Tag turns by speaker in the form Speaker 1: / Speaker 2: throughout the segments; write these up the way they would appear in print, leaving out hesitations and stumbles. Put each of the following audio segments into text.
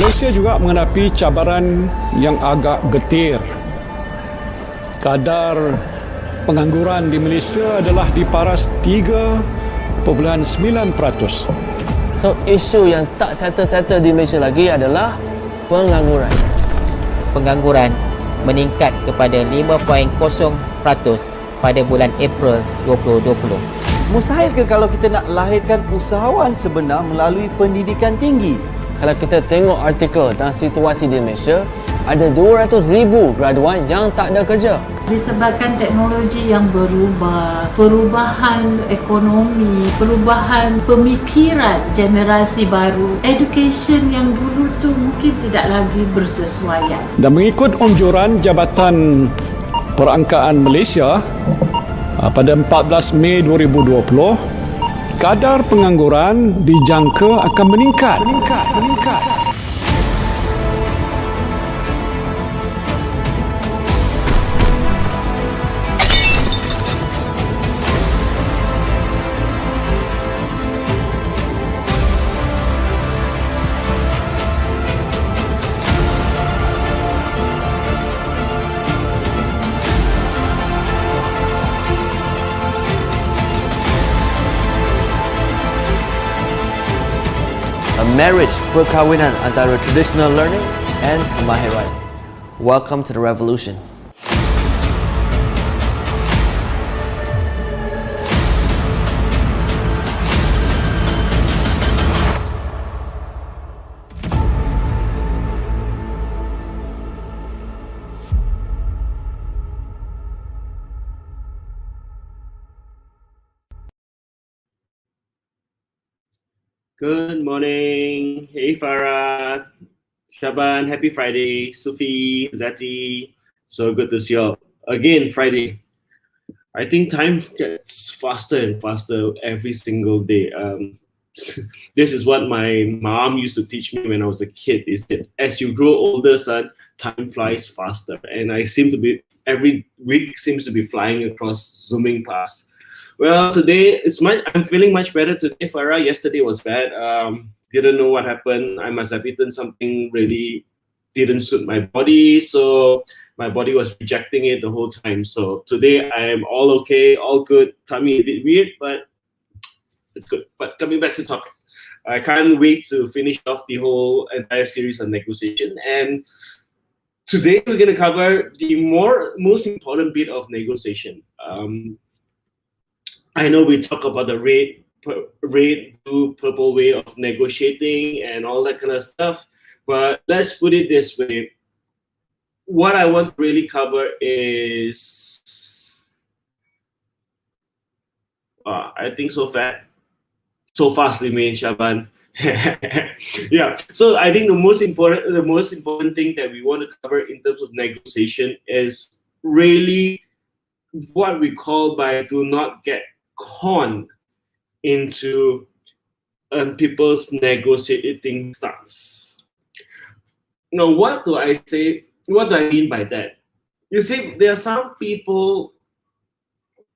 Speaker 1: Malaysia juga menghadapi cabaran yang agak getir. Kadar pengangguran di Malaysia adalah di paras 3.9%.
Speaker 2: So, isu yang tak settle-settle di Malaysia lagi adalah pengangguran.
Speaker 3: Pengangguran meningkat kepada 5.0% pada bulan April 2020.
Speaker 4: Mustahil ke kalau kita nak lahirkan usahawan sebenar melalui pendidikan tinggi?
Speaker 2: Kalau kita tengok artikel tentang situasi di Malaysia, ada 200,000 graduan yang tak ada kerja.
Speaker 5: Disebabkan teknologi yang berubah, perubahan ekonomi, perubahan pemikiran generasi baru, education yang dulu tu mungkin tidak lagi bersesuaian.
Speaker 1: Dan mengikut anjuran Jabatan Perangkaan Malaysia pada 14 Mei 2020, kadar pengangguran dijangka akan meningkat.
Speaker 2: A marriage, perkahwinan antara traditional learning and kemahiran. Welcome to the revolution.
Speaker 6: Good morning. Hey Farah, Shaban, happy Friday. Sufi, Zati, so good to see you all. Again, Friday. I think time gets faster and faster every single day. This is what my mom used to teach me when I was a kid, is that as you grow older, son, time flies faster. And I seem to be, every week seems to be flying across, zooming past. Well, today I'm feeling much better today, Farah. Yesterday was bad. Didn't know what happened. I must have eaten something really didn't suit my body, so my body was rejecting it the whole time. So today I am all okay, all good. Tummy a bit weird, but it's good. But coming back to topic, I can't wait to finish off the whole entire series on negotiation. And today we're going to cover the most important bit of negotiation. I know we talk about the red, blue, purple way of negotiating and all that kind of stuff, but let's put it this way. What I want to really cover is, I think so fastly, me and Shaban. Yeah, so I think the most important thing that we want to cover in terms of negotiation is really what we call by do not get conned into people's negotiating stance. Now, what do I say? What do I mean by that? You see, there are some people,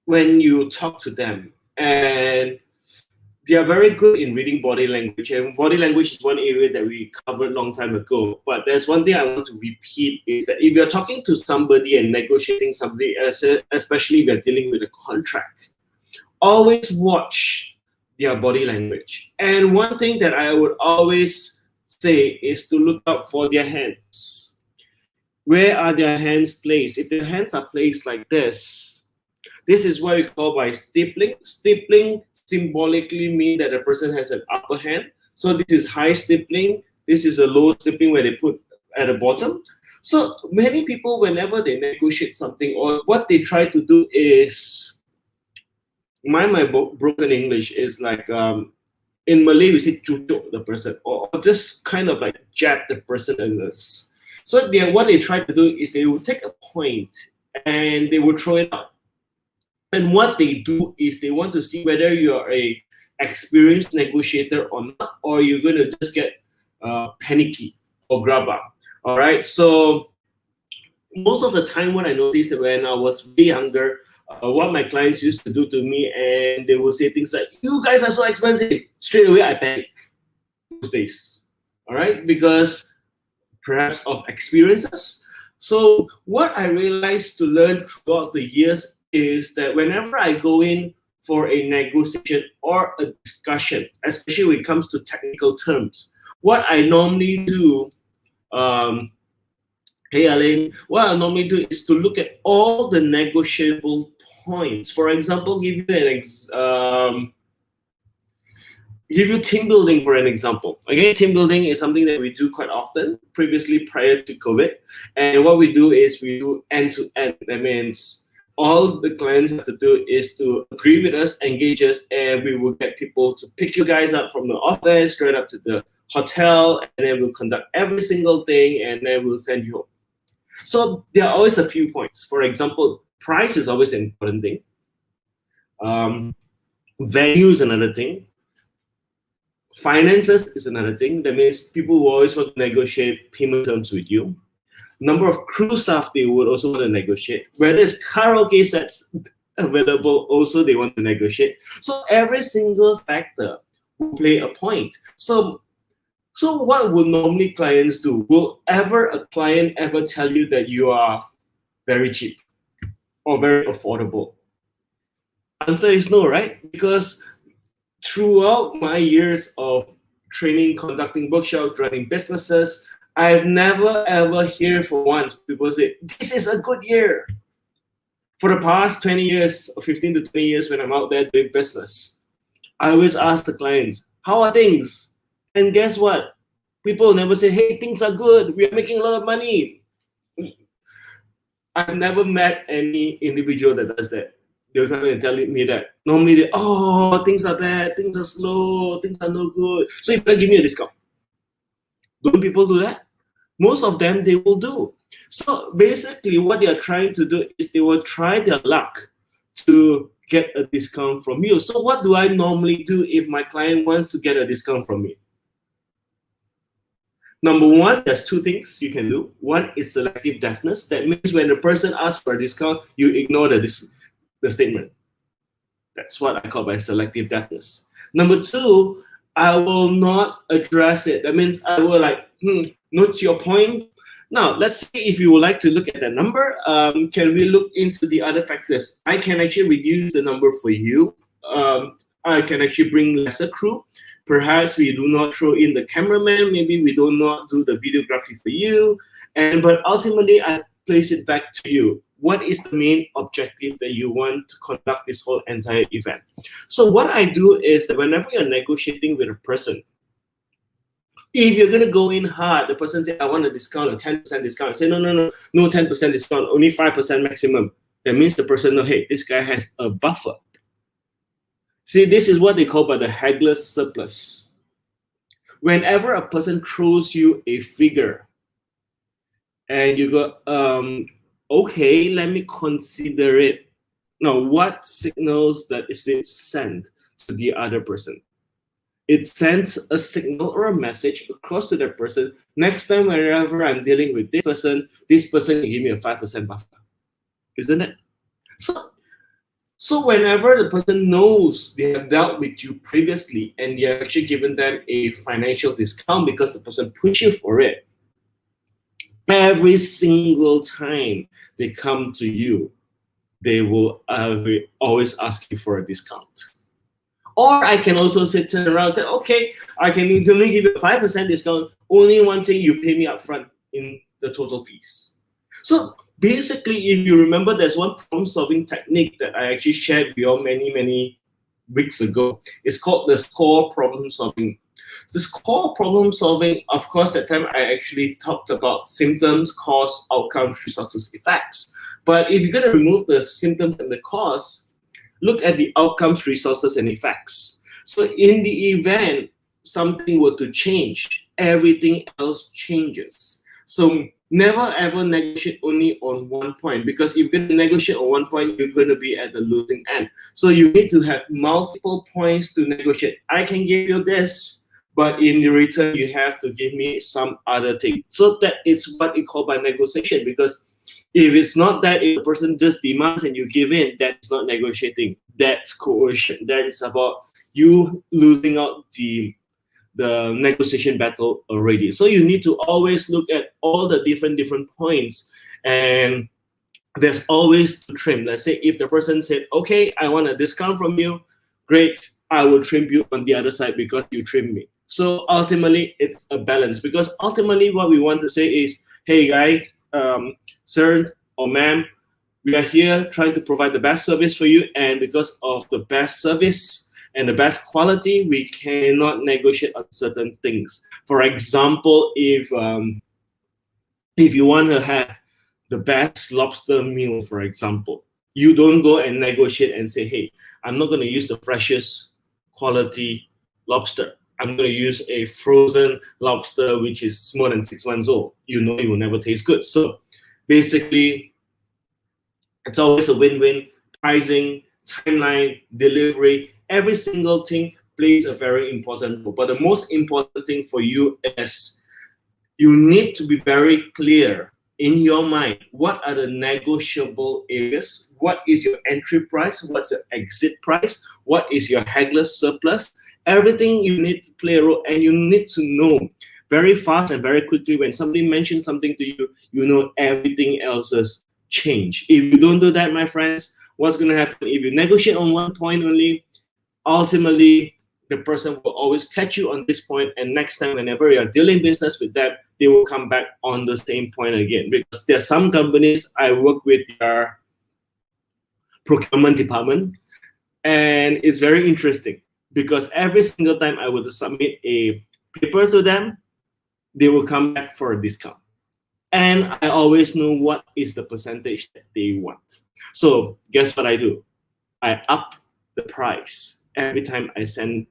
Speaker 6: when you talk to them, and they are very good in reading body language, and body language is one area that we covered a long time ago. But there's one thing I want to repeat, is that if you're talking to somebody and negotiating somebody, especially if you're dealing with a contract, always watch their body language. And one thing that I would always say is to look out for their hands. Where are their hands placed? If their hands are placed like this is what we call by stippling. Stippling symbolically means that the person has an upper hand. So this is high stippling. This is a low stippling where they put at the bottom. So many people, whenever they negotiate something, or what they try to do is, my broken English is like, in Malay we say cucuk the person, or just kind of like jab the person in this. So what they try to do is they will take a point and they will throw it out. And what they do is they want to see whether you're a experienced negotiator or not, or you're going to just get panicky or grab up. All right. So most of the time, what I noticed when I was way younger, what my clients used to do to me, and they will say things like, "You guys are so expensive." Straight away, I panic those days. All right, because perhaps of experiences. So what I realized to learn throughout the years is that whenever I go in for a negotiation or a discussion, especially when it comes to technical terms, what I normally do, hey Alain, what I normally do is to look at all the negotiable points. For example, give you team building for an example. Again, team building is something that we do quite often, previously prior to COVID. And what we do is we do end-to-end. That means all the clients have to do is to agree with us, engage us, and we will get people to pick you guys up from the office, straight up to the hotel, and then we'll conduct every single thing, and then we'll send you home. So there are always a few points. For example, price is always an important thing. Value is another thing. Finances is another thing. That means people will always want to negotiate payment terms with you. Number of crew staff they would also want to negotiate. Whether it's karaoke sets available, also they want to negotiate. So every single factor will play a point. So what would normally clients do? Will a client ever tell you that you are very cheap or very affordable? Answer is no, right? Because throughout my years of training, conducting workshops, running businesses, I've never ever heard for once people say, this is a good year. For the past 20 years, or 15 to 20 years when I'm out there doing business, I always ask the clients, how are things? And guess what? People never say, hey, things are good. We are making a lot of money. I've never met any individual that does that. They'll come and tell me that. Normally, things are bad, things are slow, things are no good. So you better give me a discount. Don't people do that? Most of them, they will do. So basically, what they are trying to do is they will try their luck to get a discount from you. So what do I normally do if my client wants to get a discount from me? Number one, there's two things you can do. One is selective deafness. That means when the person asks for a discount, you ignore the statement. That's what I call by selective deafness. Number two, I will not address it. That means I will note your point. Now, let's say if you would like to look at the number, can we look into the other factors? I can actually reduce the number for you. I can actually bring lesser crew. Perhaps we do not throw in the cameraman. Maybe we do not do the videography for you. But ultimately, I place it back to you. What is the main objective that you want to conduct this whole entire event? So what I do is that whenever you're negotiating with a person, if you're going to go in hard, the person says, I want a discount, a 10% discount. I say, no 10% discount, only 5% maximum. That means the person knows, hey, this guy has a buffer. See, this is what they call by the haggler's surplus. Whenever a person throws you a figure and you go, okay, let me consider it. Now, what signals that is it sent to the other person? It sends a signal or a message across to that person. Next time, whenever I'm dealing with this person can give me a 5% buffer. Isn't it? So whenever the person knows they have dealt with you previously and you have actually given them a financial discount because the person pushed you for it, every single time they come to you, they will always ask you for a discount. Or I can also turn around and say, okay, I can only give you a 5% discount. Only one thing, you pay me up front in the total fees. So basically, if you remember, there's one problem-solving technique that I actually shared with you all many weeks ago. It's called the SCORE problem-solving. The SCORE problem-solving, of course, that time I actually talked about symptoms, cause, outcomes, resources, effects. But if you're going to remove the symptoms and the cause, look at the outcomes, resources, and effects. So in the event something were to change, everything else changes. So never ever negotiate only on one point, because if you're going to negotiate on one point, you're going to be at the losing end. So you need to have multiple points to negotiate. I can give you this, but in return, you have to give me some other thing. So that is what we call by negotiation, because if it's not that, if the person just demands and you give in, that's not negotiating. That's coercion. That is about you losing out the the negotiation battle already. So you need to always look at all the different points, and there's always to trim. Let's say if the person said, okay, I want a discount from you, great, I will trim you on the other side because you trimmed me. So ultimately it's a balance, because ultimately what we want to say is, hey guy, sir or ma'am, we are here trying to provide the best service for you, and because of the best service and the best quality, we cannot negotiate on certain things. For example, if you want to have the best lobster meal, for example, you don't go and negotiate and say, hey, I'm not going to use the freshest quality lobster. I'm going to use a frozen lobster which is more than 6 months old. You know it will never taste good. So basically, it's always a win-win. Pricing, timeline, delivery, every single thing plays a very important role. But the most important thing for you is you need to be very clear in your mind, what are the negotiable areas? What is your entry price? What's the exit price? What is your haggler's surplus? Everything you need to play a role, and you need to know very fast and very quickly when somebody mentions something to you, you know everything else has changed. If you don't do that, my friends, what's going to happen? If you negotiate on one point only, ultimately the person will always catch you on this point, and next time whenever you're dealing business with them, they will come back on the same point again. Because there are some companies I work with, their procurement department, and it's very interesting because every single time I would submit a paper to them, they will come back for a discount. And I always know what is the percentage that they want. So guess what I do? I up the price every time I send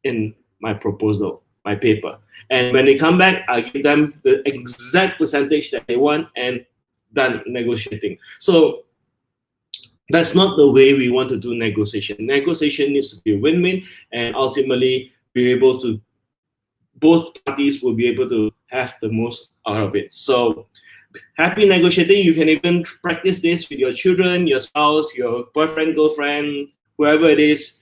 Speaker 6: in my proposal, my paper. And when they come back, I give them the exact percentage that they want, and done negotiating. So that's not the way we want to do negotiation. Negotiation needs to be a win-win, and ultimately be able to, both parties will be able to have the most out of it. So happy negotiating. You can even practice this with your children, your spouse, your boyfriend, girlfriend, whoever it is.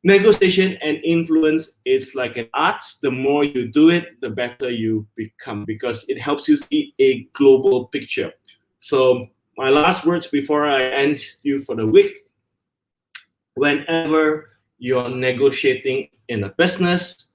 Speaker 6: Negotiation and influence is like an art. The more you do it, the better you become, because it helps you see a global picture. So my last words before I end you for the week: whenever you're negotiating in a business,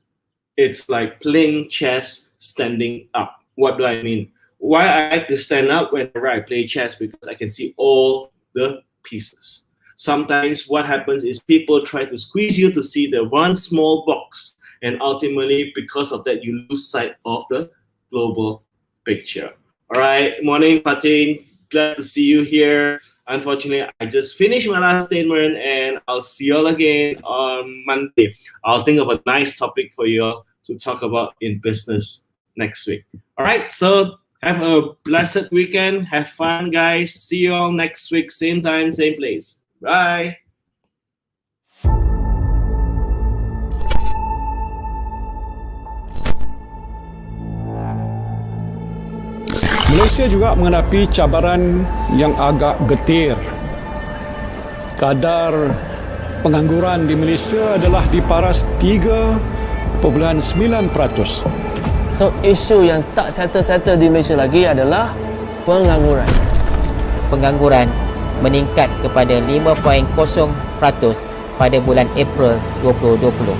Speaker 6: it's like playing chess standing up. What do I mean? Why I like to stand up whenever I play chess? Because I can see all the pieces. Sometimes what happens is people try to squeeze you to see the one small box, and ultimately because of that you lose sight of the global picture. All right, morning Fatin, glad to see you here. Unfortunately, I just finished my last statement, and I'll see you all again on Monday. I'll think of a nice topic for you all to talk about in business next week. All right, so have a blessed weekend. Have fun, guys. See you all next week, same time, same place. Bye.
Speaker 1: Malaysia juga menghadapi cabaran yang agak getir. Kadar pengangguran di Malaysia adalah di paras 3.9%.
Speaker 2: So, isu yang tak settle-settle di Malaysia lagi adalah pengangguran.
Speaker 3: Pengangguran meningkat kepada 5.0% pada bulan April 2020.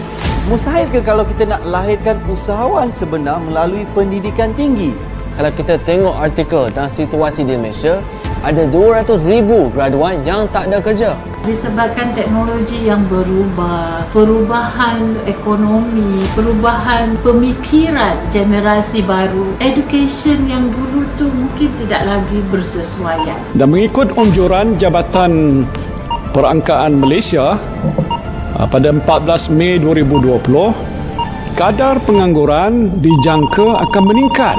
Speaker 4: Mustahil ke kalau kita nak lahirkan usahawan sebenar melalui pendidikan tinggi?
Speaker 2: Kalau kita tengok artikel tentang situasi di Malaysia, ada 200,000 graduan yang tak ada kerja.
Speaker 5: Disebabkan teknologi yang berubah, perubahan ekonomi, perubahan pemikiran generasi baru, education yang dulu tu mungkin tidak lagi bersesuaian.
Speaker 1: Dan mengikut anjuran Jabatan Perangkaan Malaysia pada 14 Mei 2020, kadar pengangguran dijangka akan meningkat.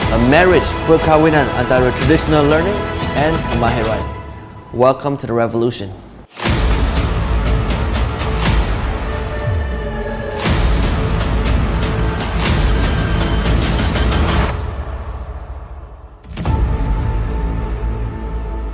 Speaker 2: A marriage perkawinan antara traditional learning and kemahiran. Welcome to the revolution.